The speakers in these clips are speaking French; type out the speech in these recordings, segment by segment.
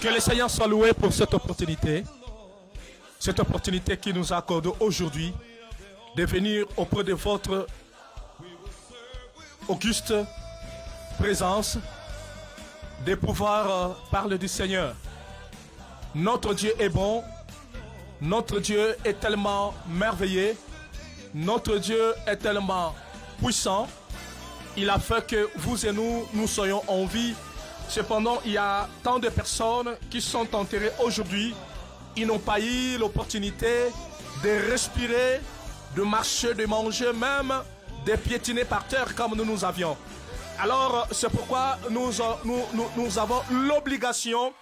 Que le Seigneur soit loué pour cette opportunité qui nous accorde aujourd'hui de venir auprès de votre auguste présence, de pouvoir parler du Seigneur. Notre Dieu est bon, notre Dieu est tellement merveilleux, notre Dieu est tellement puissant. Il a fait que vous et nous soyons en vie. Cependant, il y a tant de personnes qui sont enterrées aujourd'hui. Ils n'ont pas eu l'opportunité de respirer, de marcher, de manger, même de piétiner par terre comme nous avions. Alors, c'est pourquoi nous avons l'obligation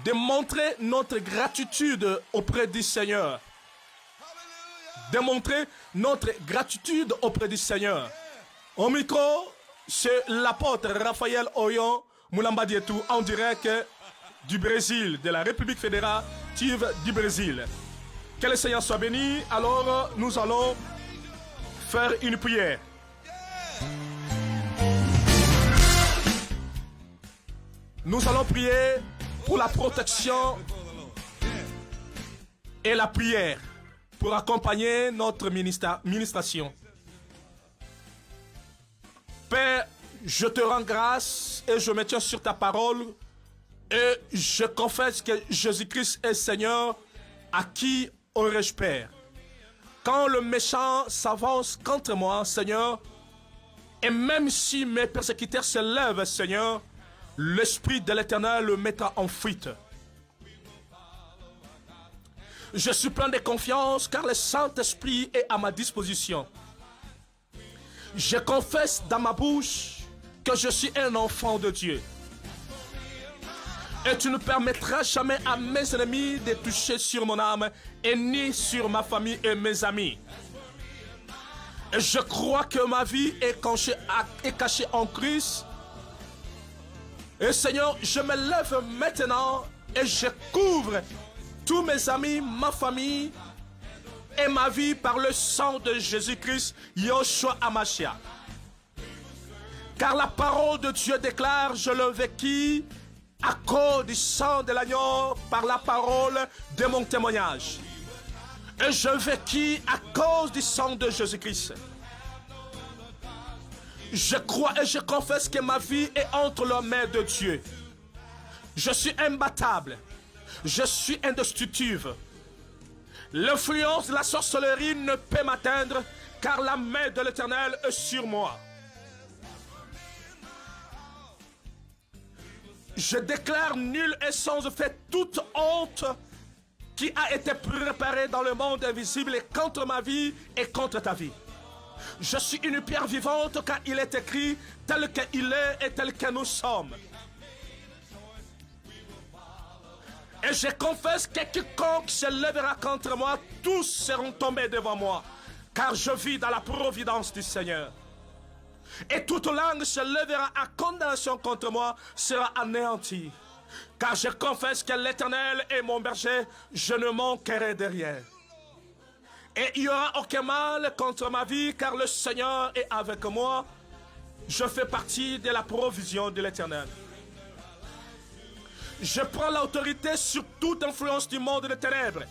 de montrer notre gratitude auprès du Seigneur. De montrer notre gratitude auprès du Seigneur. Au micro, c'est l'apôtre Raphaël Oyon Moulamba Dietou en direct du Brésil, de la République fédérative du Brésil. Que le Seigneur soit béni. Alors, nous allons faire une prière. Nous allons prier pour la protection et la prière pour accompagner notre ministration. Père, je te rends grâce et je me tiens sur ta parole et je confesse que Jésus-Christ est Seigneur. À qui aurais-je peur? Quand le méchant s'avance contre moi, Seigneur, et même si mes persécuteurs se lèvent, Seigneur, l'Esprit de l'Éternel le mettra en fuite. Je suis plein de confiance car le Saint-Esprit est à ma disposition. Je confesse dans ma bouche que je suis un enfant de Dieu. Et tu ne permettras jamais à mes ennemis de toucher sur mon âme et ni sur ma famille et mes amis. Et je crois que ma vie est cachée en Christ. Et Seigneur, je me lève maintenant et je couvre tous mes amis, ma famille et ma vie par le sang de Jésus-Christ, Yoshua Hamashiach. Car la parole de Dieu déclare, je le vécu à cause du sang de l'agneau par la parole de mon témoignage. Et je vécu à cause du sang de Jésus-Christ. Je crois et je confesse que ma vie est entre les mains de Dieu. Je suis imbattable. Je suis indestructible. L'influence de la sorcellerie ne peut m'atteindre car la main de l'Éternel est sur moi. Je déclare nul et sans fait toute honte qui a été préparée dans le monde invisible et contre ma vie et contre ta vie. Je suis une pierre vivante car il est écrit tel qu'il est et tel que nous sommes. Et je confesse que quiconque se lèvera contre moi, tous seront tombés devant moi, car je vis dans la providence du Seigneur. Et toute langue se lèvera à condamnation contre moi sera anéantie. Car je confesse que l'Éternel est mon berger, je ne manquerai de rien. Et il n'y aura aucun mal contre ma vie, car le Seigneur est avec moi. Je fais partie de la provision de l'Éternel. Je prends l'autorité sur toute influence du monde des ténèbres.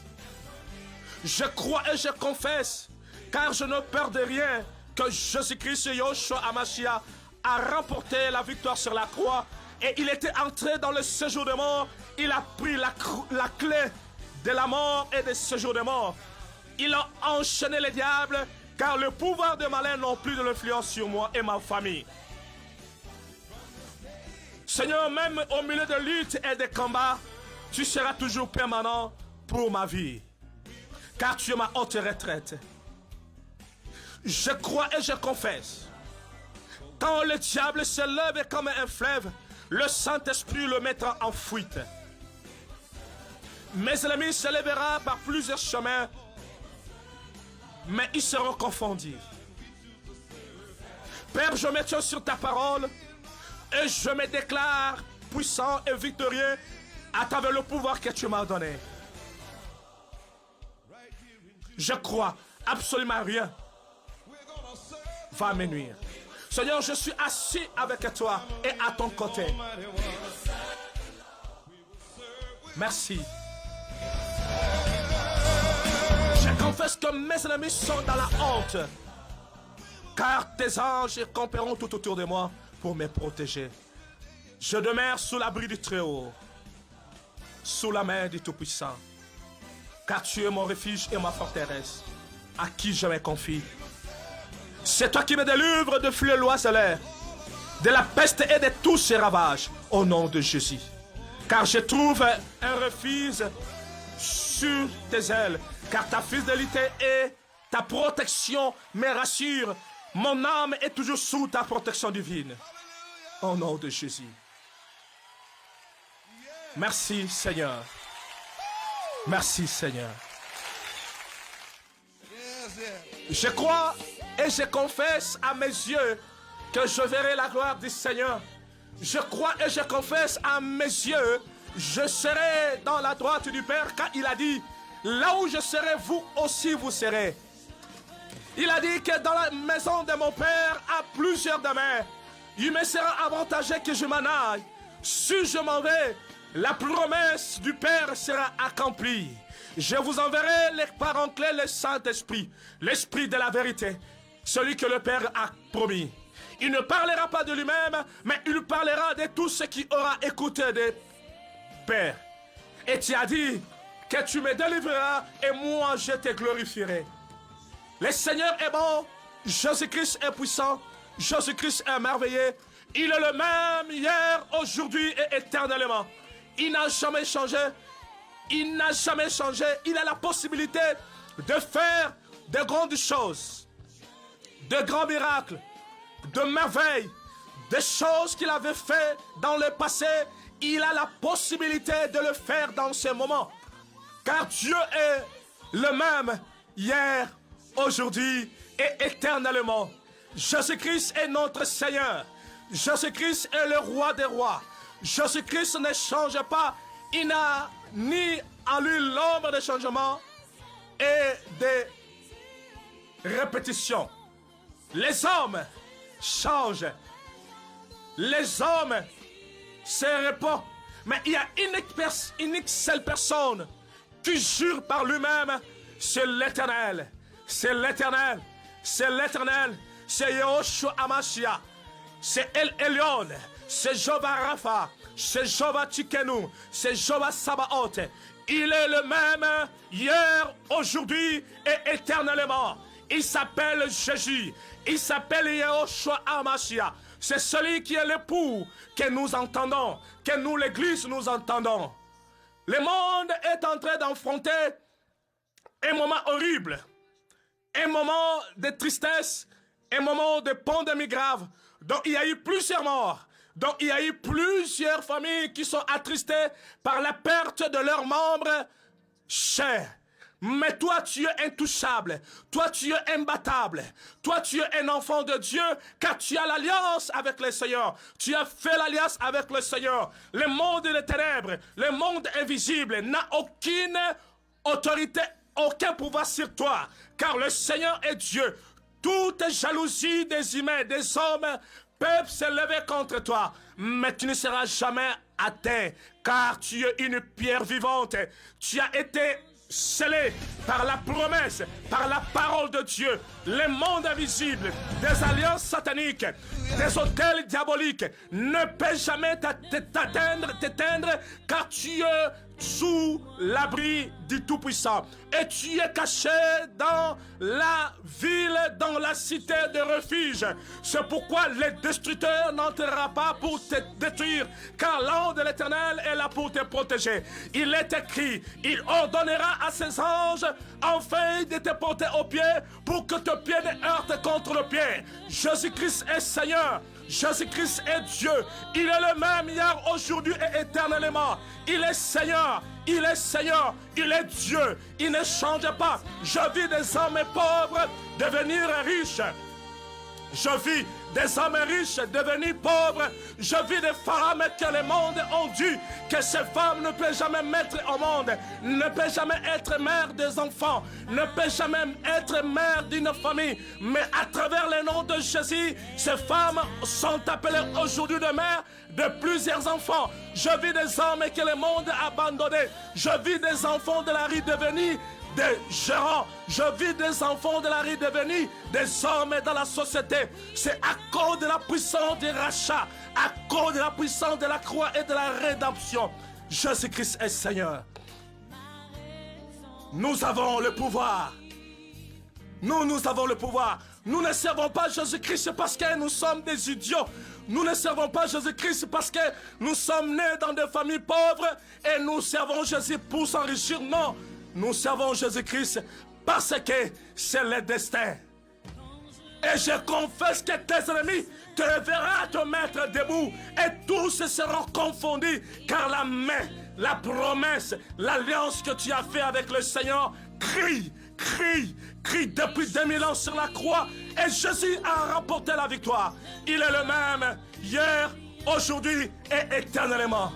Je crois et je confesse, car je ne perds de rien, que Jésus-Christ Yoshua Hamashiach a remporté la victoire sur la croix et il était entré dans le séjour de mort. Il a pris la clé de la mort et du séjour de mort. Il a enchaîné les diables car le pouvoir de malin n'a plus de l'influence sur moi et ma famille. Seigneur, même au milieu de luttes et de combats, tu seras toujours permanent pour ma vie car tu es ma haute retraite. Je crois et je confesse. Quand le diable se lève comme un fleuve, le Saint-Esprit le mettra en fuite. Mes ennemis se lèveront par plusieurs chemins, mais ils seront confondus. Père, je me tiens sur ta parole et je me déclare puissant et victorieux à travers le pouvoir que tu m'as donné. Je crois absolument rien va me nuire. Seigneur, je suis assis avec toi et à ton côté. Merci. Je confesse que mes ennemis sont dans la honte, car tes anges camperont tout autour de moi pour me protéger. Je demeure sous l'abri du Très-Haut, sous la main du Tout-Puissant, car tu es mon refuge et ma forteresse, à qui je me confie. C'est toi qui me délivres de flux l'oiseleur, de la peste et de tous ses ravages, au nom de Jésus. Car je trouve un refuge sur tes ailes, car ta fidélité et ta protection me rassurent. Mon âme est toujours sous ta protection divine. Au nom de Jésus. Merci Seigneur. Merci Seigneur. Je crois et je confesse à mes yeux que je verrai la gloire du Seigneur. Je crois et je confesse à mes yeux, je serai dans la droite du Père, car il a dit, là où je serai, vous aussi vous serez. Il a dit que dans la maison de mon Père, à plusieurs demeures, il me sera avantageux que je m'en aille. Si je m'en vais, la promesse du Père sera accomplie. Je vous enverrai les parents clés, le Saint-Esprit, l'Esprit de la vérité, celui que le Père a promis. Il ne parlera pas de lui-même, mais il parlera de tout ce qui aura écouté des pères. Et tu as dit que tu me délivreras et moi je te glorifierai. Le Seigneur est bon, Jésus-Christ est puissant, Jésus-Christ est merveilleux. Il est le même hier, aujourd'hui et éternellement. Il n'a jamais changé. Il n'a jamais changé. Il a la possibilité de faire de grandes choses, de grands miracles, de merveilles, des choses qu'il avait fait dans le passé. Il a la possibilité de le faire dans ce moment. Car Dieu est le même hier, aujourd'hui et éternellement. Jésus-Christ est notre Seigneur. Jésus-Christ est le roi des rois. Jésus-Christ ne change pas. Il n'a ni en lui l'ombre de changement et de répétition. Les hommes changent. Les hommes se répondent. Mais il y a une seule personne qui jure par lui-même. C'est l'Éternel. C'est l'Éternel. C'est l'Éternel. C'est Yahushua Hamashiach. C'est El Elyon. C'est Jéhovah Rapha. C'est Jéhovah Tsidkenu. C'est Jéhovah Sabaoth. Il est le même hier, aujourd'hui et éternellement. Il s'appelle Jésus. Il s'appelle Yahushua Hamashiach. C'est celui qui est l'époux que nous entendons, que nous, l'Église, nous entendons. Le monde est en train d'affronter un moment horrible, un moment de tristesse, un moment de pandémie grave. Donc il y a eu plusieurs morts. Donc il y a eu plusieurs familles qui sont attristées par la perte de leurs membres chers. Mais toi, tu es intouchable. Toi, tu es imbattable. Toi, tu es un enfant de Dieu, car tu as l'alliance avec le Seigneur. Tu as fait l'alliance avec le Seigneur. Le monde des ténèbres, le monde invisible n'a aucune autorité, aucun pouvoir sur toi, car le Seigneur est Dieu. Toute jalousie des humains, des hommes, peuvent se lever contre toi, mais tu ne seras jamais atteint, car tu es une pierre vivante. Tu as été scellé par la promesse, par la parole de Dieu. Le monde invisible, des alliances sataniques, des autels diaboliques ne peut jamais t'éteindre, car tu es sous l'abri du Tout-Puissant. Et tu es caché dans la ville, dans la cité de refuge. C'est pourquoi le destructeur n'entrera pas pour te détruire, car l'ange de l'Éternel est là pour te protéger. Il est écrit, il ordonnera à ses anges enfin de te porter au pied pour que tes pieds ne heurtent contre le pied. Jésus-Christ est Seigneur. Jésus-Christ est Dieu. Il est le même hier, aujourd'hui et éternellement. Il est Seigneur. Il est Seigneur. Il est Dieu. Il ne change pas. Je vis des hommes pauvres devenir riches. Je vis des hommes riches devenus pauvres. Je vis des femmes que le monde ont dû, que ces femmes ne peuvent jamais mettre au monde, ne peuvent jamais être mères des enfants, ne peuvent jamais être mères d'une famille. Mais à travers le nom de Jésus, ces femmes sont appelées aujourd'hui de mères de plusieurs enfants. Je vis des hommes que le monde a abandonnés. Je vis des enfants de la rue devenus des gérants. Je vis des enfants de la rue devenus des hommes dans la société. C'est à cause de la puissance du rachat, à cause de la puissance de la croix et de la rédemption. Jésus-Christ est Seigneur. Nous avons le pouvoir. Nous avons le pouvoir. Nous ne servons pas Jésus-Christ parce que nous sommes des idiots. Nous ne servons pas Jésus-Christ parce que nous sommes nés dans des familles pauvres et nous servons Jésus pour s'enrichir. Non. Nous servons Jésus-Christ parce que c'est le destin. Et je confesse que tes ennemis te verront te mettre debout et tous seront confondus car la main, la promesse, l'alliance que tu as fait avec le Seigneur crie depuis 2000 ans sur la croix et Jésus a remporté la victoire. Il est le même hier, aujourd'hui et éternellement.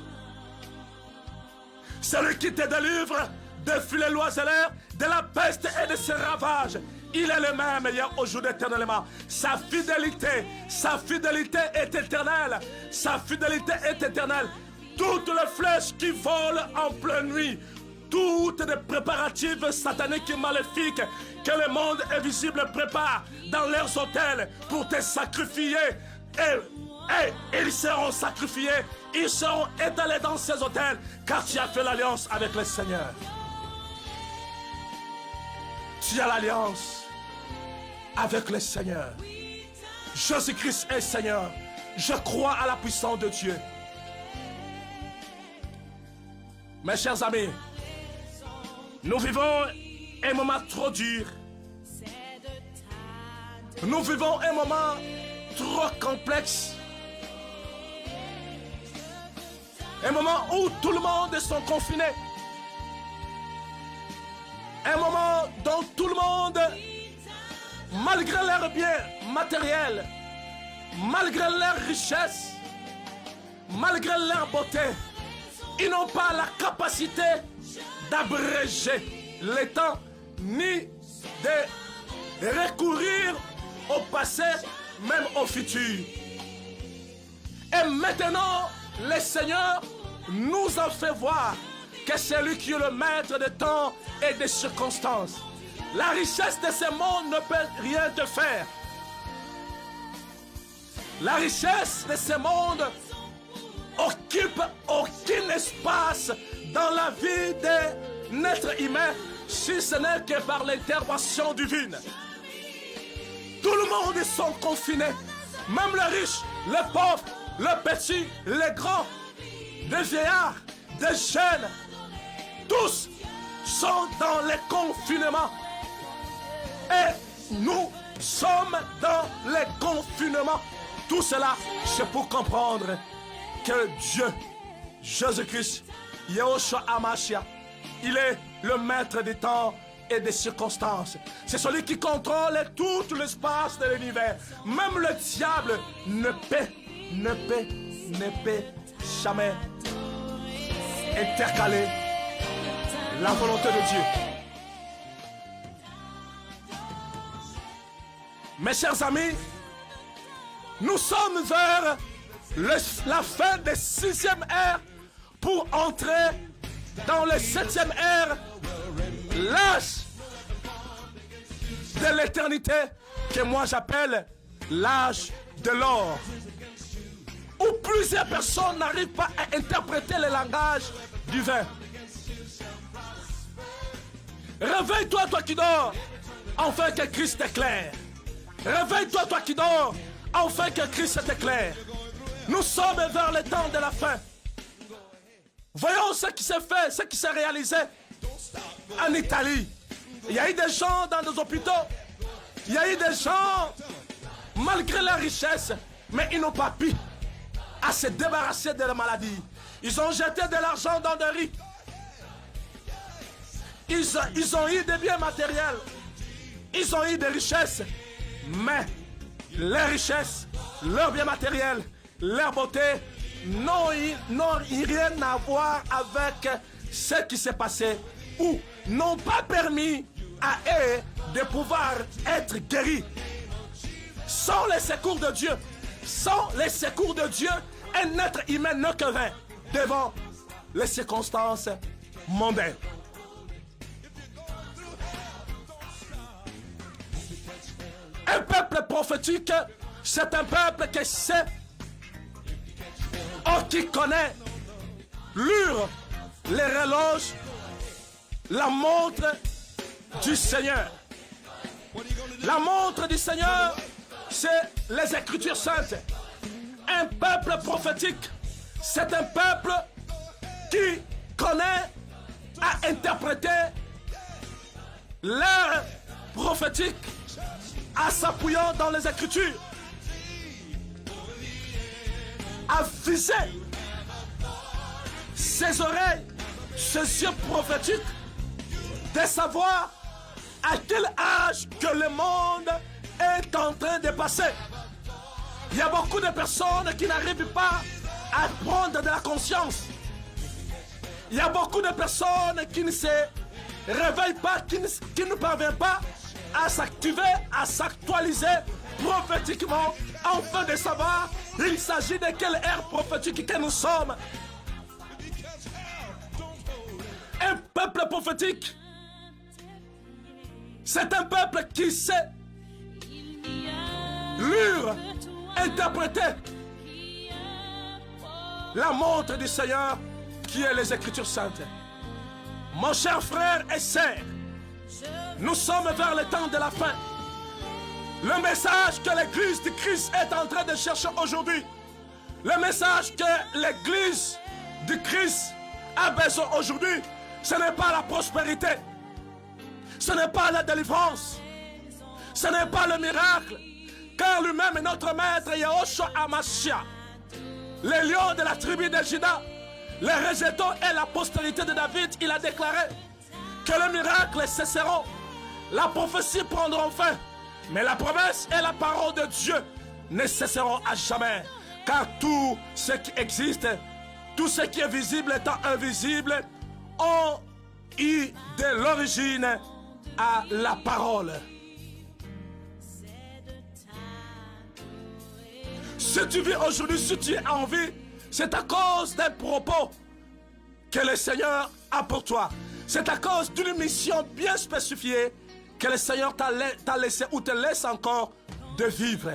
Celui qui te délivre de filets l'oiseleur, de la peste et de ses ravages. Il est le même hier, aujourd'hui, éternellement. Sa fidélité est éternelle. Sa fidélité est éternelle. Toutes les flèches qui volent en pleine nuit, toutes les préparatifs sataniques et maléfiques que le monde invisible prépare dans leurs hôtels pour te sacrifier. Et ils seront sacrifiés, ils seront étalés dans ces hôtels car tu as fait l'alliance avec le Seigneur. Tu as l'alliance avec le Seigneur. Jésus-Christ est Seigneur. Je crois à la puissance de Dieu. Mes chers amis, nous vivons un moment trop dur. Nous vivons un moment trop complexe. Un moment où tout le monde est confiné. Un moment dont tout le monde, malgré leurs biens matériels, malgré leur richesse, malgré leur beauté, ils n'ont pas la capacité d'abréger le temps ni de recourir au passé, même au futur. Et maintenant, le Seigneur nous a fait voir que c'est lui qui est le maître des temps et des circonstances. La richesse de ce monde ne peut rien te faire. La richesse de ce monde occupe aucun espace dans la vie d'un être humain si ce n'est que par l'intervention divine. Tout le monde est confiné, même les riches, les pauvres, les petits, les grands, les vieillards, les jeunes. Tous sont dans le confinement. Et nous sommes dans le confinement. Tout cela, c'est pour comprendre que Dieu, Jésus-Christ, Yahushua HaMashiach, il est le maître des temps et des circonstances. C'est celui qui contrôle tout l'espace de l'univers. Même le diable ne peut jamais intercaler la volonté de Dieu. Mes chers amis, nous sommes vers la fin des 6e ère pour entrer dans le 7e ère, l'âge de l'éternité que moi j'appelle l'âge de l'or, où plusieurs personnes n'arrivent pas à interpréter le langage divin. Réveille-toi, toi qui dors, enfin que Christ t'éclaire. Réveille-toi, toi qui dors, enfin que Christ t'éclaire. Nous sommes vers le temps de la fin. Voyons ce qui s'est fait, ce qui s'est réalisé en Italie. Il y a eu des gens dans nos hôpitaux. Il y a eu des gens, malgré leur richesse, mais ils n'ont pas pu à se débarrasser de la maladie. Ils ont jeté de l'argent dans des riz. Ils ont eu des biens matériels. Ils ont eu des richesses. Mais leurs richesses, leurs biens matériels, leur beauté n'ont rien à voir avec ce qui s'est passé ou n'ont pas permis à eux de pouvoir être guéris. Sans les secours de Dieu, un être humain ne que vain devant les circonstances mondaines. Un peuple prophétique, c'est un peuple qui sait, qui connaît l'heure, les reloges, la montre du Seigneur. La montre du Seigneur, c'est les Écritures saintes. Un peuple prophétique, c'est un peuple qui connaît à interpréter l'heure prophétique en s'appuyant dans les Écritures, à viser ses oreilles, ses yeux prophétiques, de savoir à quel âge que le monde est en train de passer. Il y a beaucoup de personnes qui n'arrivent pas à prendre de la conscience. Il y a beaucoup de personnes qui ne se réveillent pas, qui ne parviennent pas à s'activer, à s'actualiser prophétiquement, afin de savoir il s'agit de quelle ère prophétique que nous sommes. Un peuple prophétique, c'est un peuple qui sait lire, interpréter la montre du Seigneur qui est les Écritures saintes. Mon cher frère et sœur, nous sommes vers le temps de la fin. Le message que l'Église du Christ est en train de chercher aujourd'hui, le message que l'Église du Christ a besoin aujourd'hui, ce n'est pas la prospérité, ce n'est pas la délivrance, ce n'est pas le miracle, car lui-même est notre maître Yahushua HaMashiach, le lion de la tribu de Juda, le rejeton et la postérité de David. Il a déclaré que les miracles cesseront, la prophétie prendra fin, mais la promesse et la parole de Dieu ne cesseront à jamais, car tout ce qui existe, tout ce qui est visible étant invisible, ont eu de l'origine à la parole. Si tu vis aujourd'hui, si tu es en vie, c'est à cause d'un propos que le Seigneur a pour toi. C'est à cause d'une mission bien spécifiée que le Seigneur t'a laissé ou te laisse encore de vivre.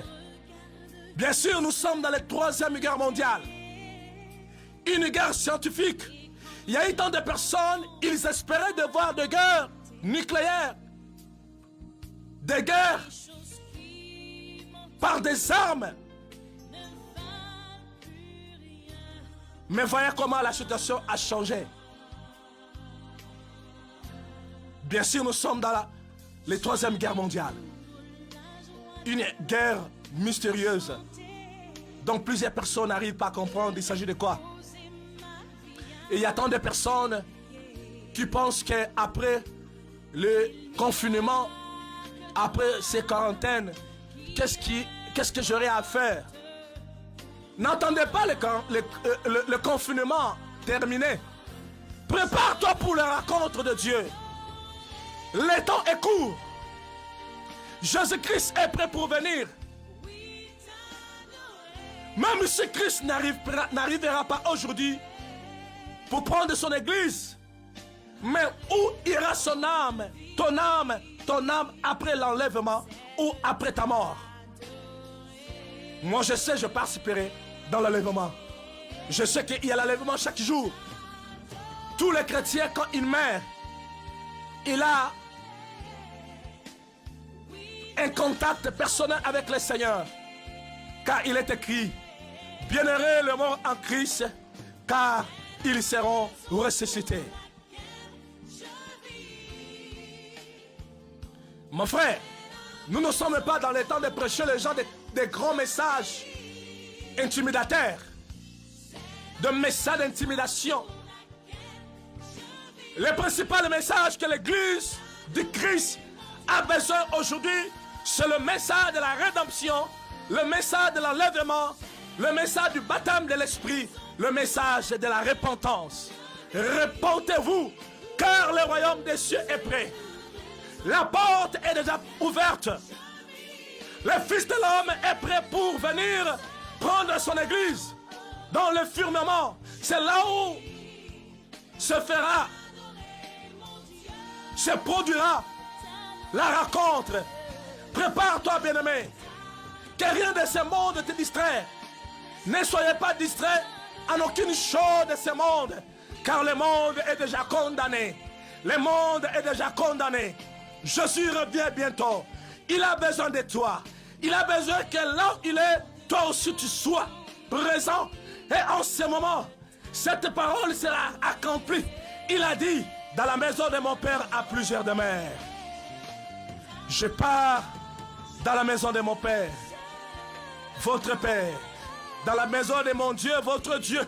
Bien sûr, nous sommes dans la 3e guerre mondiale. Une guerre scientifique. Il y a eu tant de personnes, ils espéraient de voir des guerres nucléaires, des guerres par des armes. Mais voyez comment la situation a changé. Bien sûr, nous sommes dans la 3e guerre mondiale. Une guerre mystérieuse dont plusieurs personnes n'arrivent pas à comprendre il s'agit de quoi. Et il y a tant de personnes qui pensent qu'après le confinement, après ces quarantaines, qu'est-ce que j'aurai à faire? N'attendez pas le confinement terminé. Prépare-toi pour la rencontre de Dieu. Le temps est court. Jésus-Christ est prêt pour venir. Même si Christ n'arrivera pas aujourd'hui pour prendre son église, mais où ira son âme, ton âme après l'enlèvement ou après ta mort? Moi je sais, je participerai dans l'enlèvement. Je sais qu'il y a l'enlèvement chaque jour. Tous les chrétiens, quand ils meurent, il a un contact personnel avec le Seigneur. Car il est écrit, bienheureux les morts en Christ, car ils seront ressuscités. Mon frère, nous ne sommes pas dans le temps de prêcher les gens des grands messages intimidateurs, de messages d'intimidation. Le principal message que l'Église de Christ a besoin aujourd'hui, c'est le message de la rédemption, le message de l'enlèvement, le message du baptême de l'esprit, le message de la repentance. Repentez-vous, car le royaume des cieux est prêt. La porte est déjà ouverte. Le Fils de l'homme est prêt pour venir prendre son église dans le firmament. C'est là où se fera, se produira la rencontre. Prépare-toi, bien-aimé, que rien de ce monde te distrait. Ne soyez pas distrait en aucune chose de ce monde, car le monde est déjà condamné. Le monde est déjà condamné. Jésus revient bientôt. Il a besoin de toi. Il a besoin que là où il est, toi aussi tu sois présent. Et en ce moment, cette parole sera accomplie. Il a dit, dans la maison de mon Père à plusieurs demeures. Je pars dans la maison de mon Père, votre Père, dans la maison de mon Dieu, votre Dieu.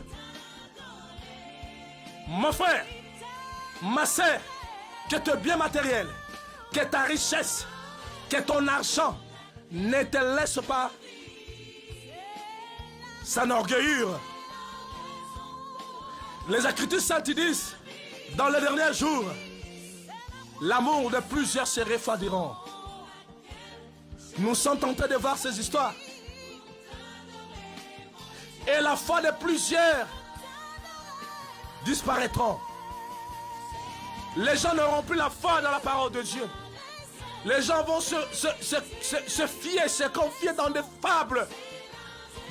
Mon frère, ma soeur, que ton bien matériel, que ta richesse, que ton argent ne te laisse pas s'enorgueillir. Les Écritures saintes disent, dans les derniers jours, l'amour de plusieurs se refroidiront. Nous sommes en train de voir ces histoires. Et la foi de plusieurs disparaîtront. Les gens n'auront plus la foi dans la parole de Dieu. Les gens vont se fier, se confier dans des fables,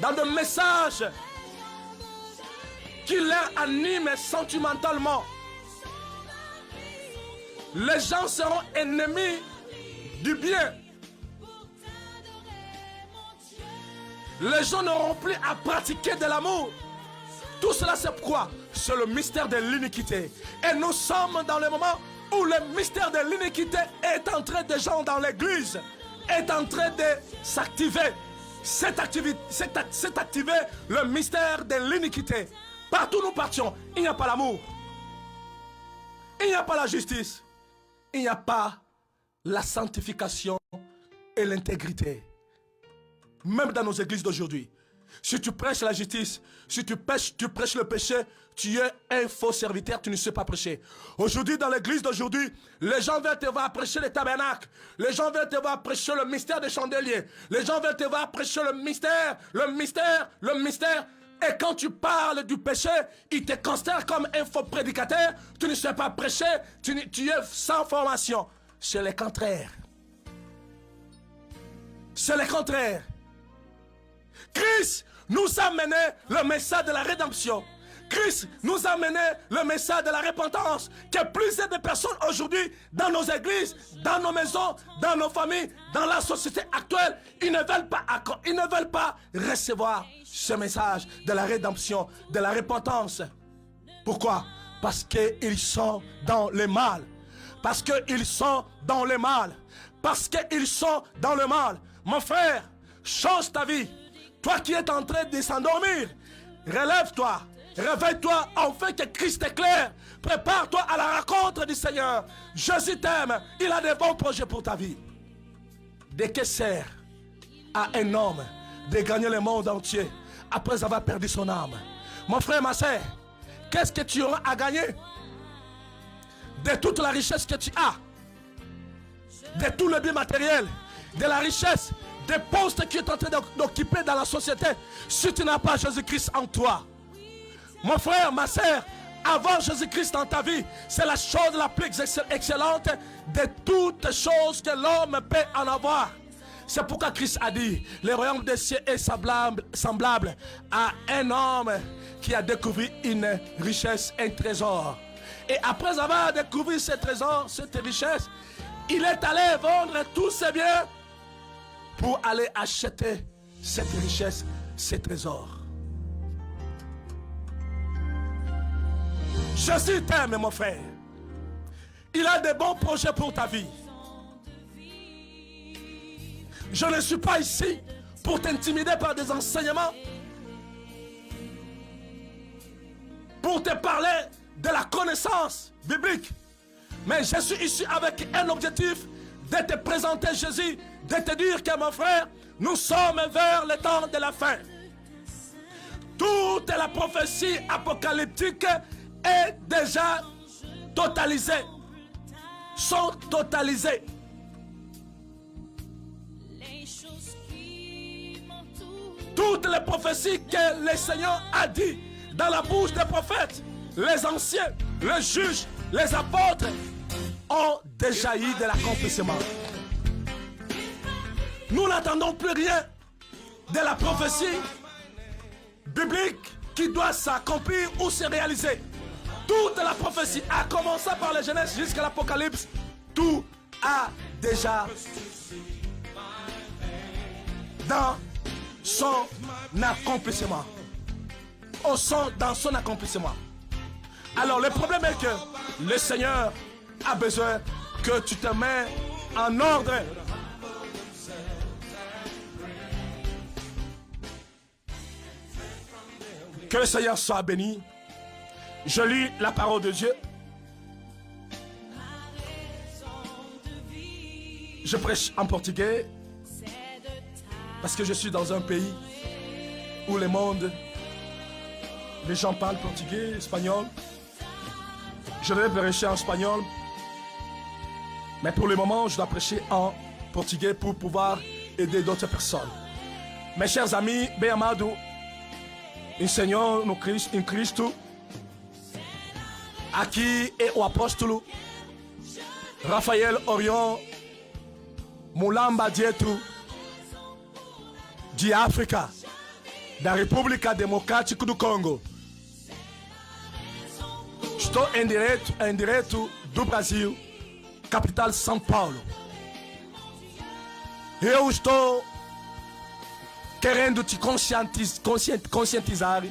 dans des messages qui leur animent sentimentalement. Les gens seront ennemis du bien. Les gens n'auront plus à pratiquer de l'amour. Tout cela, c'est pourquoi? C'est le mystère de l'iniquité. Et nous sommes dans le moment où le mystère de l'iniquité est en train de gens dans l'église, est en train de s'activer. C'est activé le mystère de l'iniquité. Partout où nous partions, il n'y a pas l'amour. Il n'y a pas la justice. Il n'y a pas la sanctification et l'intégrité. Même dans nos églises d'aujourd'hui. Si tu prêches la justice, si tu prêches le péché, tu es un faux serviteur, tu ne sais pas prêcher. Aujourd'hui, dans l'église d'aujourd'hui, les gens veulent te voir prêcher le tabernacle. Les gens veulent te voir prêcher le mystère des chandeliers. Les gens veulent te voir prêcher le mystère. Et quand tu parles du péché, ils te considèrent comme un faux prédicateur. Tu ne sais pas prêcher, tu es sans formation. C'est le contraire. C'est le contraire. Christ nous a mené le message de la rédemption. Christ nous a mené le message de la repentance. Que plusieurs de personnes aujourd'hui, dans nos églises, dans nos maisons, dans nos familles, dans la société actuelle, ils ne veulent pas recevoir ce message de la rédemption, de la repentance. Pourquoi? Parce qu'ils sont dans le mal. Parce qu'ils sont dans le mal. Parce qu'ils sont dans le mal. Mon frère, change ta vie. Toi qui es en train de s'endormir, relève-toi, réveille-toi, enfin que Christ éclaire. Prépare-toi à la rencontre du Seigneur. Jésus t'aime, il a de bons projets pour ta vie. De que sert à un homme de gagner le monde entier après avoir perdu son âme? Mon frère, ma soeur, qu'est-ce que tu auras à gagner de toute la richesse que tu as, de tout le bien matériel, de la richesse, des postes que tu es en train d'occuper dans la société, si tu n'as pas Jésus-Christ en toi? Mon frère, ma soeur, avoir Jésus-Christ dans ta vie, c'est la chose la plus excellente de toutes choses que l'homme peut en avoir. C'est pourquoi Christ a dit, le royaume des cieux est semblable à un homme qui a découvert une richesse, un trésor. Et après avoir découvert ce trésor, cette richesse, il est allé vendre tous ses biens pour aller acheter cette richesse, ces trésors. Jésus t'aime, mon frère. Il a de bons projets pour ta vie. Je ne suis pas ici pour t'intimider par des enseignements, pour te parler de la connaissance biblique. Mais je suis ici avec un objectif, de te présenter Jésus, de te dire que mon frère, Nous sommes vers le temps de la fin. Toute la prophétie apocalyptique est déjà totalisée. Sont totalisées. Toutes les prophéties que le Seigneur a dit dans la bouche des prophètes, les anciens, les juges, les apôtres ont déjà eu de l'accomplissement. Nous n'attendons plus rien de la prophétie biblique qui doit s'accomplir ou se réaliser. Toute la prophétie, à commencer par la Genèse jusqu'à l'Apocalypse, tout a déjà dans son accomplissement. Dans son accomplissement. Alors le problème est que le Seigneur a besoin que tu te mets en ordre. Que le Seigneur soit béni. Je lis la parole de Dieu. Je prêche en portugais parce que je suis dans un pays où le monde, les gens parlent portugais, espagnol. Je devais prêcher en espagnol, mais pour le moment, je dois prêcher en portugais pour pouvoir aider d'autres personnes. Mes chers amis, bem amado, em Senhor, em Cristo, aqui é o apóstolo Rafael Orion Mulamba Dieto, de África, da República Democrática do Congo. Estou em direto do Brasil, capital São Paulo. Eu estou querendo te conscientizar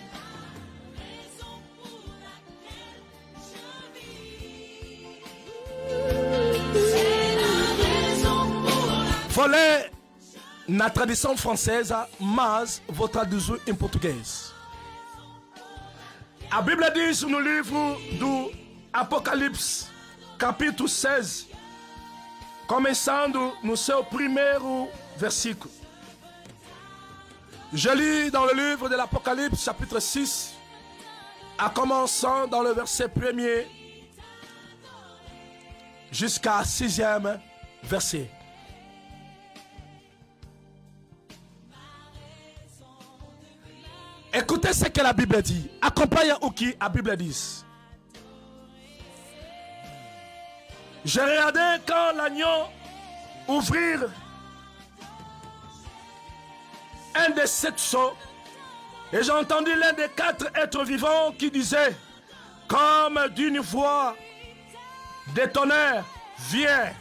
vou ler na tradição francesa, mas vou traduzir em português. A Bíblia diz no livro do Apocalipse, capítulo 16, começando no seu primeiro versículo. Je lis dans le livre de l'Apocalypse, chapitre 6, en commençant dans le verset 1er jusqu'à 6e verset. Écoutez ce que la Bible dit. Accompagne ou qui la Bible dit. J'ai regardé quand l'agneau ouvrir un des 7 sceaux et j'ai entendu l'un des 4 êtres vivants qui disait comme d'une voix de tonnerre, viens.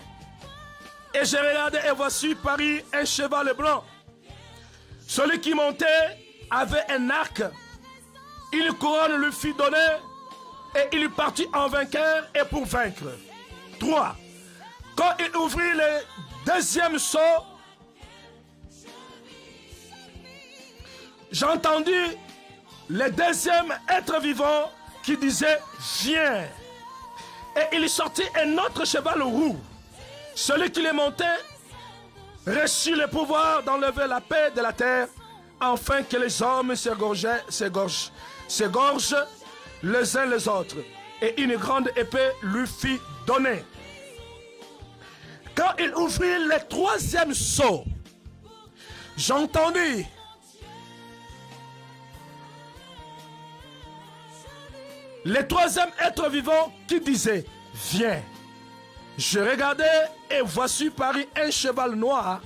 Et j'ai regardé et voici parut un cheval blanc. Celui qui montait avait un arc, une couronne lui fut donnée et il partit en vainqueur et pour vaincre. 3. Quand il ouvrit le deuxième sceau, j'ai entendu le deuxième être vivant qui disait viens. Et il sortit un autre cheval roux. Celui qui les montait reçut le pouvoir d'enlever la paix de la terre, afin que les hommes s'égorgent les uns les autres. Et une grande épée lui fut donnée. Quand il ouvrit le troisième sceau, j'entendis le troisième être vivant qui disait viens. Je regardais et voici parut un cheval noir.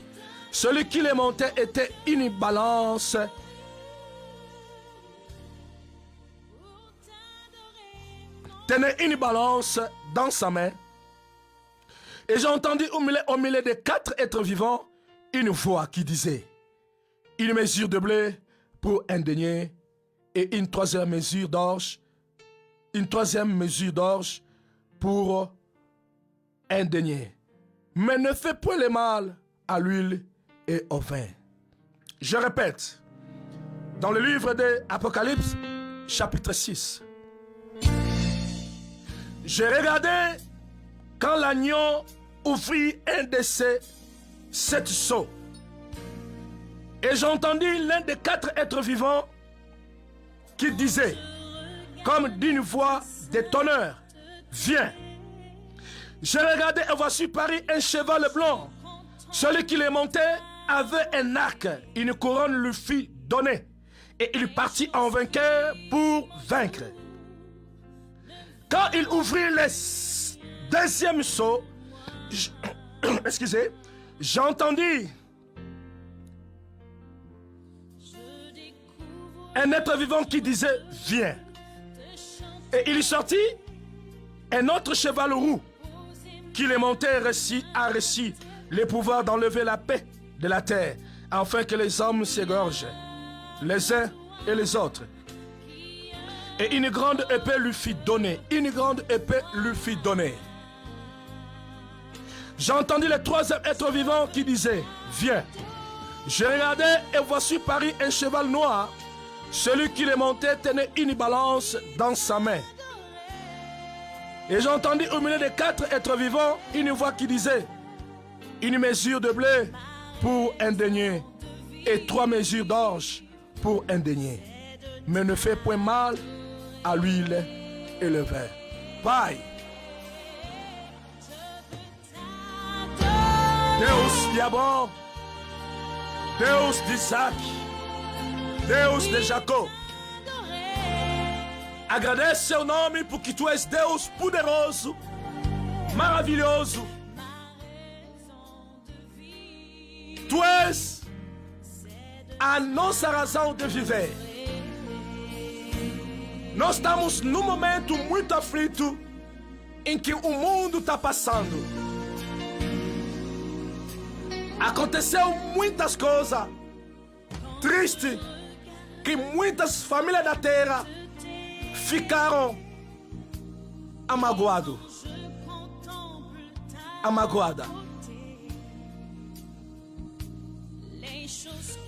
Celui qui les montait était une balance. Tenait une balance dans sa main. Et j'ai entendu au milieu des 4 êtres vivants une voix qui disait une mesure de blé pour un denier et une troisième mesure d'orge. Une troisième mesure d'orge pour un denier. Mais ne fais point le mal à l'huile et au vin. Je répète, dans le livre de Apocalypse, chapitre 6. J'ai regardé quand l'agneau ouvrit un de ces 7 sceaux. Et j'entendis l'un des 4 êtres vivants qui disait, comme d'une voix d'étonneur, viens. Je regardais et voici parut un cheval blanc. Celui qui le montait avait un arc, une couronne lui fut donnée. Et il partit en vainqueur pour vaincre. Quand il ouvrit le deuxième sceau, excusez, j'entendis un être vivant qui disait, viens. Et il sortit un autre cheval roux qui les montait a reçu le pouvoir d'enlever la paix de la terre, afin que les hommes s'égorgent les uns et les autres. Et une grande épée lui fit donner. Une grande épée lui fit donner. J'entendis le troisième être vivant qui disait, viens. Je regardais et voici parut un cheval noir. Celui qui le montait tenait une balance dans sa main. Et j'entendis au milieu des 4 êtres vivants une voix qui disait, une mesure de blé pour un denier et 3 mesures d'orge pour un denier. Mais ne fais point mal à l'huile et le vin. Pai, Deus de Abraão, Deus de Isaac, Deus de Jacó, agradece seu nome porque tu és Deus poderoso, maravilhoso. Tu és a nossa razão de viver. Nós estamos num momento muito aflito em que o mundo está passando. Aconteceu muitas coisas tristes que muitas famílias da terra ficaram amagoadas.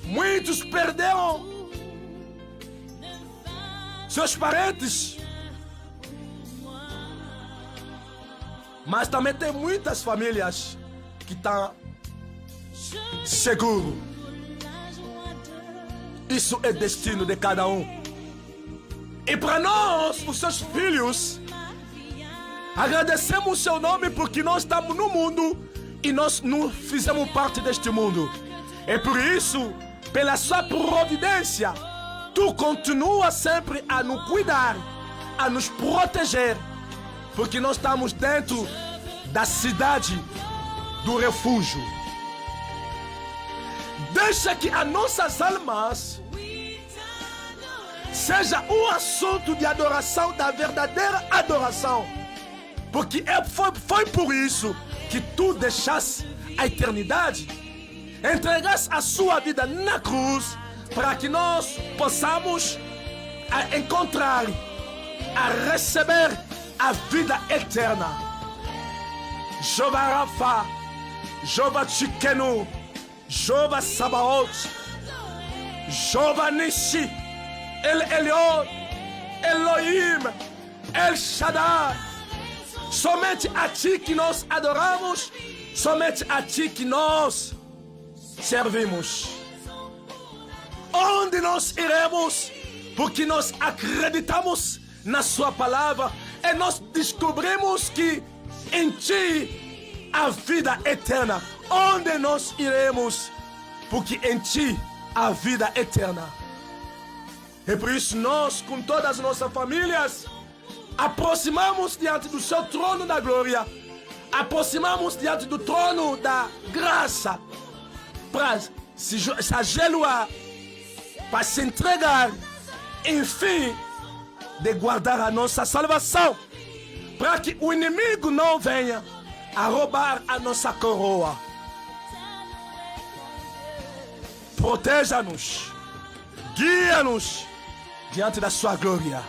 Muitos perderam seus parentes. Mas também tem muitas famílias que estão seguras. Isso é destino de cada um. E para nós, os seus filhos, agradecemos o seu nome porque nós estamos no mundo e nós não fizemos parte deste mundo. É por isso, pela sua providência, tu continua sempre a nos cuidar, a nos proteger, porque nós estamos dentro da cidade do refúgio. Deixa que as nossas almas seja um assunto de adoração, da verdadeira adoração, porque foi por isso que tu deixaste a eternidade, entregaste a sua vida na cruz, para que nós possamos encontrar, a receber a vida eterna. Jeová Rafa, Jeová Tsidkenu, Jeová Sabaoth, Jeová Nissi, El Elyon, Elohim, El Shaddai. Somente a ti que nós adoramos, somente a ti que nós servimos. Onde nós iremos, porque nós acreditamos na sua palavra e nós descobrimos que em ti há vida eterna. Onde nós iremos, porque em ti há vida eterna. E por isso nós, com todas as nossas famílias, aproximamos diante do seu trono da glória, aproximamos diante do trono da graça, para se ajoelhar, para se entregar, enfim, de guardar a nossa salvação, para que o inimigo não venha a roubar a nossa coroa. Proteja-nos, guia-nos diante da sua glória,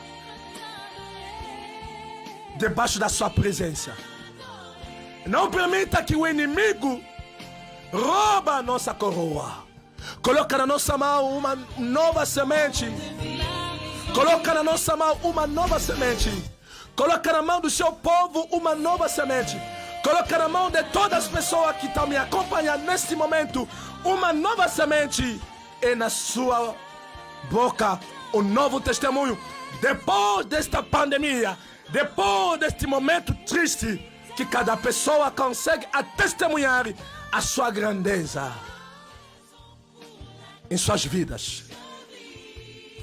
debaixo da sua presença. Não permita que o inimigo rouba a nossa coroa. Coloca na nossa mão uma nova semente. Coloca na nossa mão uma nova semente. Coloca na mão do seu povo uma nova semente. Coloca na mão de todas as pessoas que estão me acompanhando neste momento uma nova semente e na sua boca um novo testemunho. Depois desta pandemia, depois deste momento triste, que cada pessoa consegue a testemunhar a sua grandeza em suas vidas.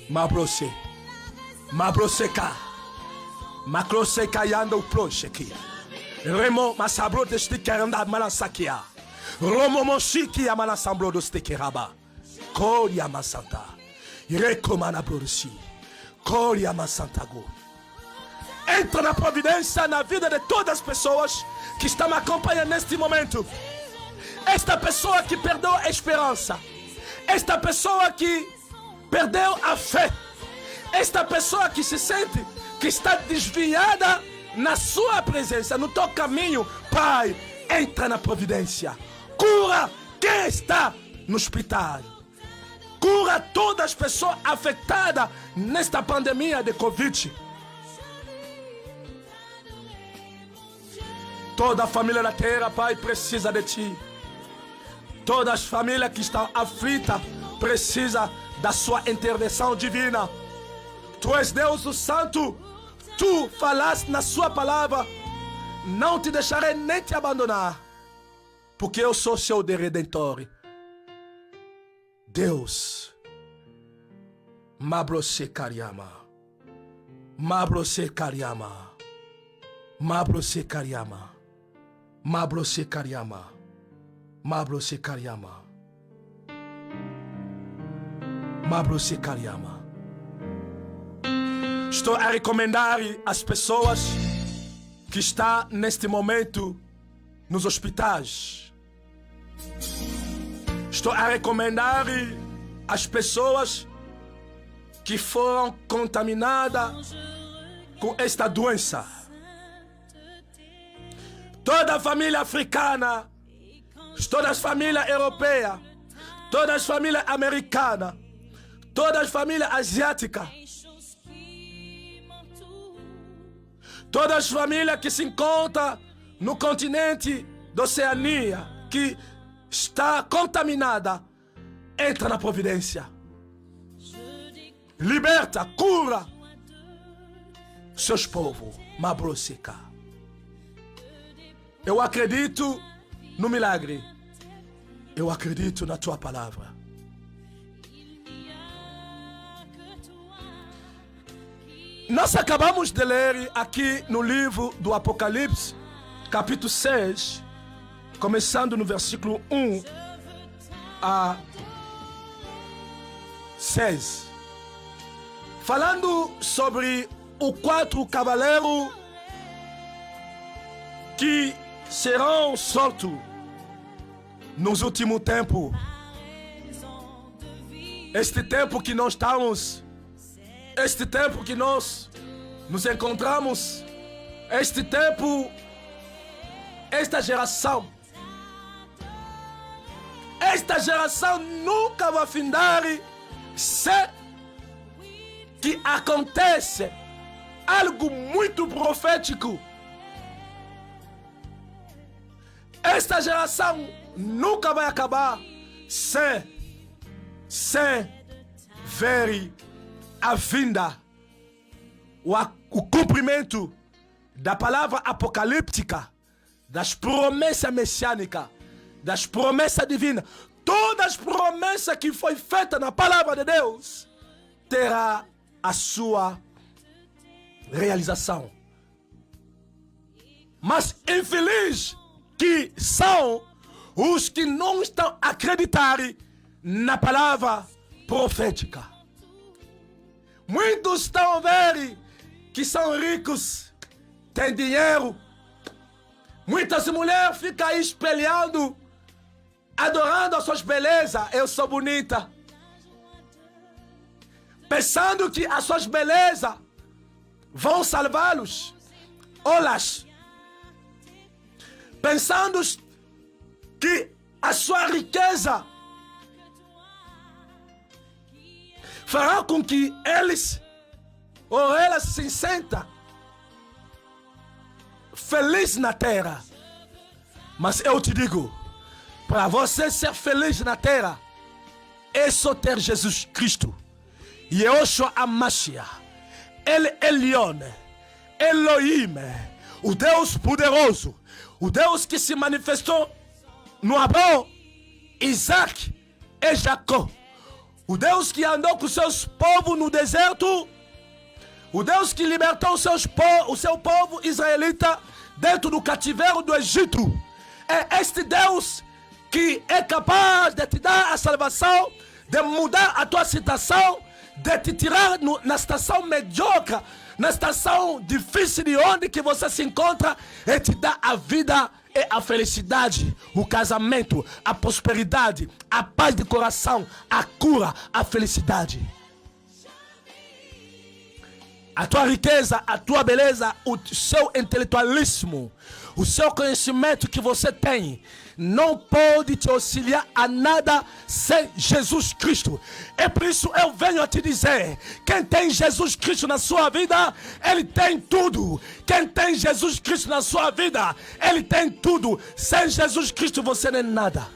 Mabrose, mabroseka, makroseka yanda o prosheki. Remo masabro de stikeranda malasakia. Romo moshiki ya malasambro do stikeraba. Koria masanta. Rekomana brosi. Koria masantago. Entra na providência na vida de todas as pessoas que estão me acompanhando neste momento. Esta pessoa que perdeu a esperança. Esta pessoa que perdeu a fé. Esta pessoa que se sente que está desviada na sua presença, no teu caminho. Pai, entra na providência. Cura quem está no hospital. Cura todas as pessoas afetadas nesta pandemia de Covid. Toda a família da terra, Pai, precisa de Ti. Todas as famílias que estão aflitas precisam da Sua intervenção divina. Tu és Deus o Santo. Tu falaste na Sua palavra. Não te deixarei nem te abandonar. Porque eu sou seu Redentor. Deus. Mabrose Kariama. Mabrose Kariama. Mabrose Kariama. Mabrose Kariama. Mabrose Kariama. Mabrose Kariama. Estou a recomendar às pessoas que estão neste momento nos hospitais. Estou a recomendar às pessoas que foram contaminadas com esta doença. Toda a família africana, todas as famílias europeias, todas as famílias americanas, todas as famílias asiáticas, todas as famílias que se encontram no continente da Oceania, que está contaminada, entra na providência. Liberta, cura seus povos. Mabrosika. Eu acredito no milagre. Eu acredito na tua palavra. Nós acabamos de ler aqui no livro do Apocalipse, capítulo 6, começando no versículo 1 a 6, falando sobre os 4 cavaleiros que serão soltos nos últimos tempos. Este tempo que nós estamos, este tempo que nós nos encontramos, este tempo, esta geração nunca vai findar se que acontece algo muito profético. Esta geração nunca vai acabar sem ver a vinda, o cumprimento da palavra apocalíptica, das promessas messiânicas, das promessas divinas. Todas as promessas que foi feita na palavra de Deus terá a sua realização. Mas infeliz que são os que não estão a acreditar na palavra profética. Muitos estão a ver que são ricos, têm dinheiro. Muitas mulheres ficam aí espelhando, adorando as suas belezas. Eu sou bonita. Pensando que as suas belezas vão salvá-los. Olas. Pensando que a sua riqueza fará com que eles ou elas se sintam felizes na terra. Mas eu te digo, para você ser feliz na terra, esse ter Jesus Cristo, Yehoshua Amashia, El Elyon, Elohim, o Deus poderoso, o Deus que se manifestou no Abraão, Isaac e Jacó, o Deus que andou com seus povos no deserto, o Deus que libertou o seu povo israelita dentro do cativeiro do Egito. É este Deus que é capaz de te dar a salvação, de mudar a tua situação, de te tirar na situação medíocre, na situação difícil de onde que você se encontra, e te dar a vida e a felicidade, o casamento, a prosperidade, a paz de coração, a cura, a felicidade. A tua riqueza, a tua beleza, o seu intelectualismo, o seu conhecimento que você tem, não pode te auxiliar a nada sem Jesus Cristo. É por isso eu venho a te dizer, quem tem Jesus Cristo na sua vida, ele tem tudo. Quem tem Jesus Cristo na sua vida, ele tem tudo. Sem Jesus Cristo você não é nada.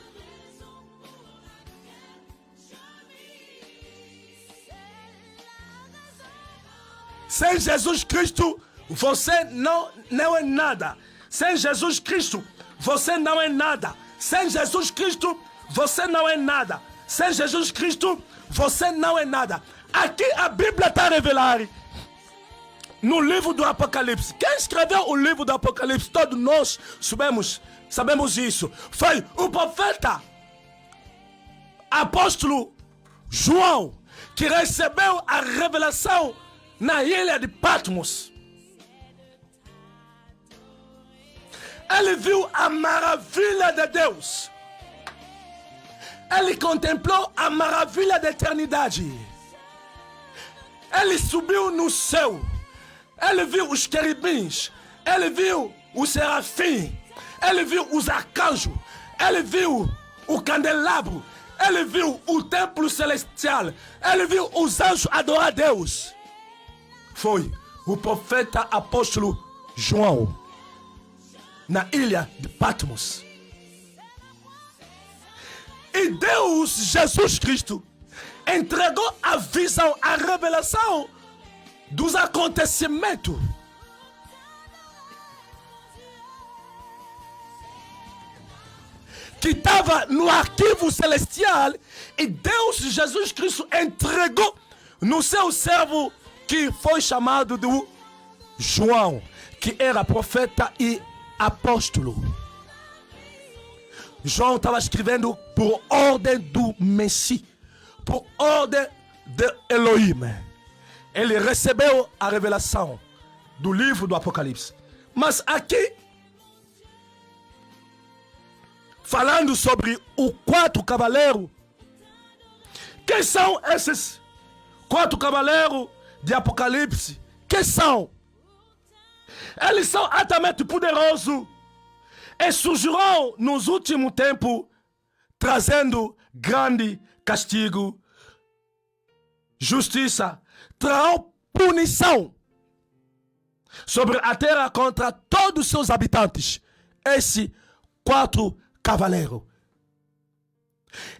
Sem Jesus Cristo, você não é nada. Sem Jesus Cristo, você não é nada. Sem Jesus Cristo, você não é nada. Sem Jesus Cristo, você não é nada. Aqui a Bíblia está a revelar no livro do Apocalipse. Quem escreveu o livro do Apocalipse? Todos nós sabemos isso. Foi o profeta apóstolo João, que recebeu a revelação na ilha de Patmos. Ele viu a maravilha de Deus. Ele contemplou a maravilha da eternidade. Ele subiu no céu. Ele viu os querubins. Ele viu os serafins. Ele viu os arcanjos. Ele viu o candelabro. Ele viu o templo celestial. Ele viu os anjos adorar a Deus. Foi o profeta apóstolo João, na ilha de Patmos. E Deus, Jesus Cristo, entregou a visão, a revelação dos acontecimentos. Que estava no arquivo celestial, e Deus, Jesus Cristo, entregou no seu servo, que foi chamado de João, que era profeta e apóstolo. João estava escrevendo por ordem do Messias, por ordem de Elohim. Ele recebeu a revelação do livro do Apocalipse. Mas aqui, falando sobre os 4 cavaleiros, quem são esses 4 cavaleiros de Apocalipse? Que são? Eles são altamente poderosos e surgirão nos últimos tempos, trazendo grande castigo, justiça, trarão punição sobre a terra contra todos os seus habitantes. Esses 4 cavaleiros.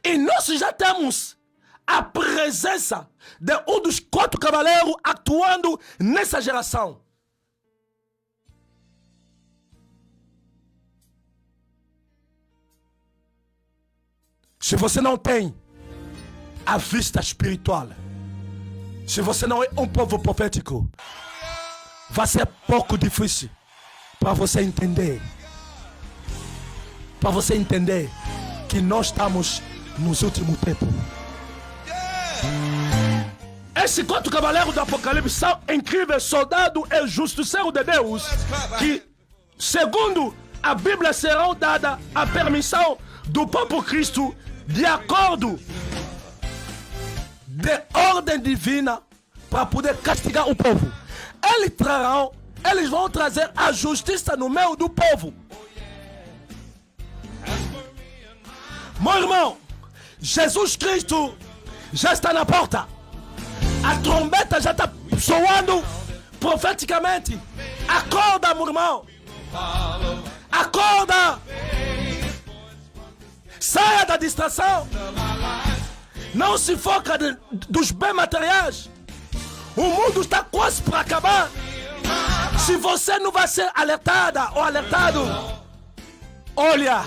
E nós já temos a presença de um dos 4 cavaleiros atuando nessa geração. Se você não tem a vista espiritual, se você não é um povo profético, vai ser pouco difícil para você entender. Para você entender que nós estamos nos últimos tempos. Esses 4 cavaleiros do Apocalipse são incríveis soldados e justiceiros de Deus, que, segundo a Bíblia, serão dada a permissão do próprio Cristo, de acordo de ordem divina, para poder castigar o povo. Eles vão trazer a justiça no meio do povo. Meu irmão, Jesus Cristo já está na porta. A trombeta já está soando profeticamente. Acorda, meu irmão. Acorda. Saia da distração. Não se foca dos bens materiais. O mundo está quase para acabar. Se você não vai ser alertada ou alertado, olha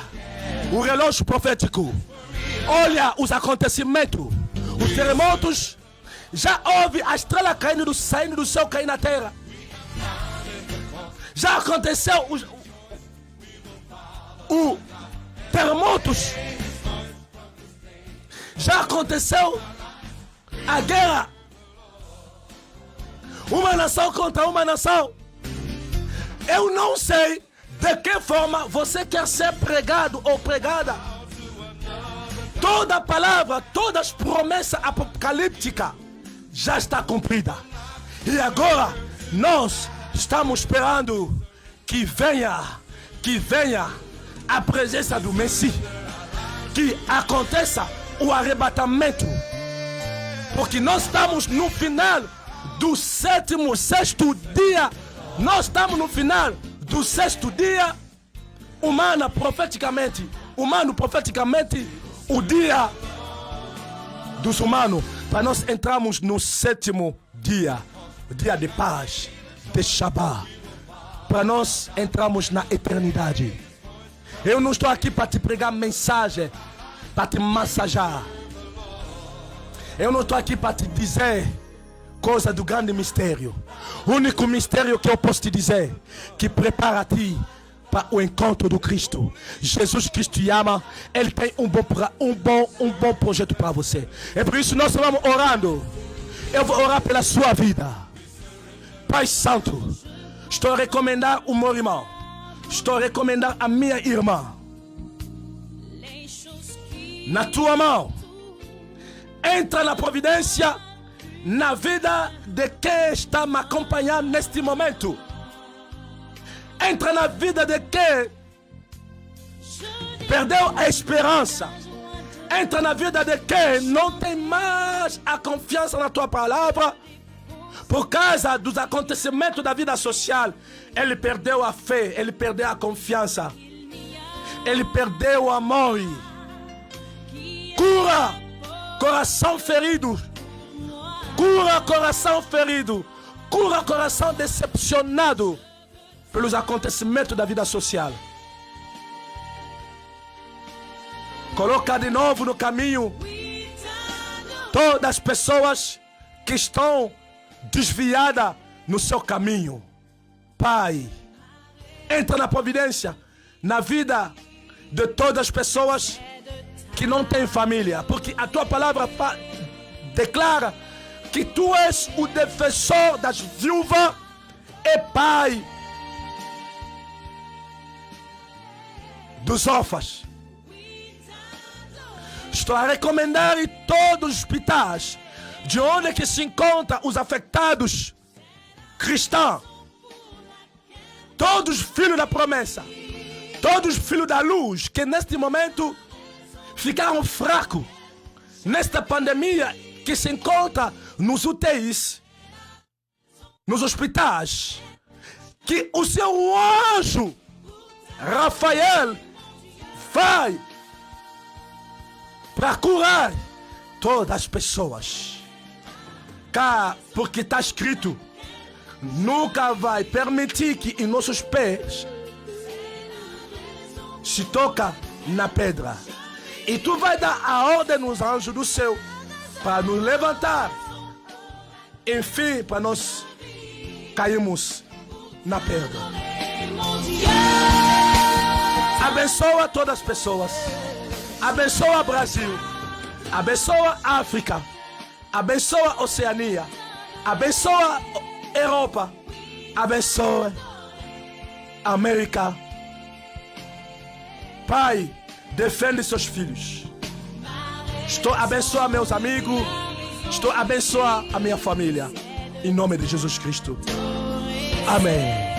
o relógio profético. Olha os acontecimentos. Os terremotos. Já houve a estrela saindo do céu, cair na terra. Já aconteceu os terremotos. Já aconteceu a guerra. Uma nação contra uma nação. Eu não sei de que forma você quer ser pregado ou pregada. Toda palavra, todas as promessas apocalípticas já está cumprida. E agora nós estamos esperando que venha a presença do Messias. Que aconteça o arrebatamento. Porque nós estamos no final do sexto dia. Nós estamos no final do sexto dia. Humano profeticamente, o dia dos humanos. Para nós entrarmos no sétimo dia, o dia de paz, de Shabbat. Para nós entrarmos na eternidade. Eu não estou aqui para te pregar mensagem, para te massagear. Eu não estou aqui para te dizer coisa do grande mistério. O único mistério que eu posso te dizer, que prepara-te para o encontro do Cristo. Jesus Cristo te ama. Ele tem um bom projeto para você. É por isso nós vamos orando. Eu vou orar pela sua vida. Pai Santo, estou a recomendar o meu irmão. Estou a recomendar a minha irmã. Na tua mão. Entra na providência na vida de quem está me acompanhando neste momento. Entra na vida de quem perdeu a esperança. Entra na vida de quem não tem mais a confiança na tua palavra. Por causa dos acontecimentos da vida social, ele perdeu a fé, ele perdeu a confiança. Ele perdeu o amor. Cura coração ferido. Cura coração ferido. Cura coração decepcionado pelos acontecimentos da vida social. Coloca de novo no caminho todas as pessoas que estão desviadas no seu caminho. Pai, entra na providência na vida de todas as pessoas que não têm família, porque a tua palavra declara que tu és o defensor das viúvas e pai dos órfãos. Estou a recomendar em todos os hospitais de onde que se encontram os afetados cristãos, todos filhos da promessa, todos filhos da luz, que neste momento ficaram fracos nesta pandemia que se encontra nos UTIs, nos hospitais, que o seu anjo Rafael vai para curar todas as pessoas. Porque está escrito, nunca vai permitir que em nossos pés se toca na pedra. E tu vai dar a ordem nos anjos do céu para nos levantar. Enfim, para nós cairmos na pedra. Abençoa todas as pessoas. Abençoa o Brasil. Abençoa a África. Abençoa a Oceania. Abençoa a Europa. Abençoa a América. Pai, defende seus filhos. Estou a abençoar meus amigos. Estou a abençoar a minha família. Em nome de Jesus Cristo. Amém.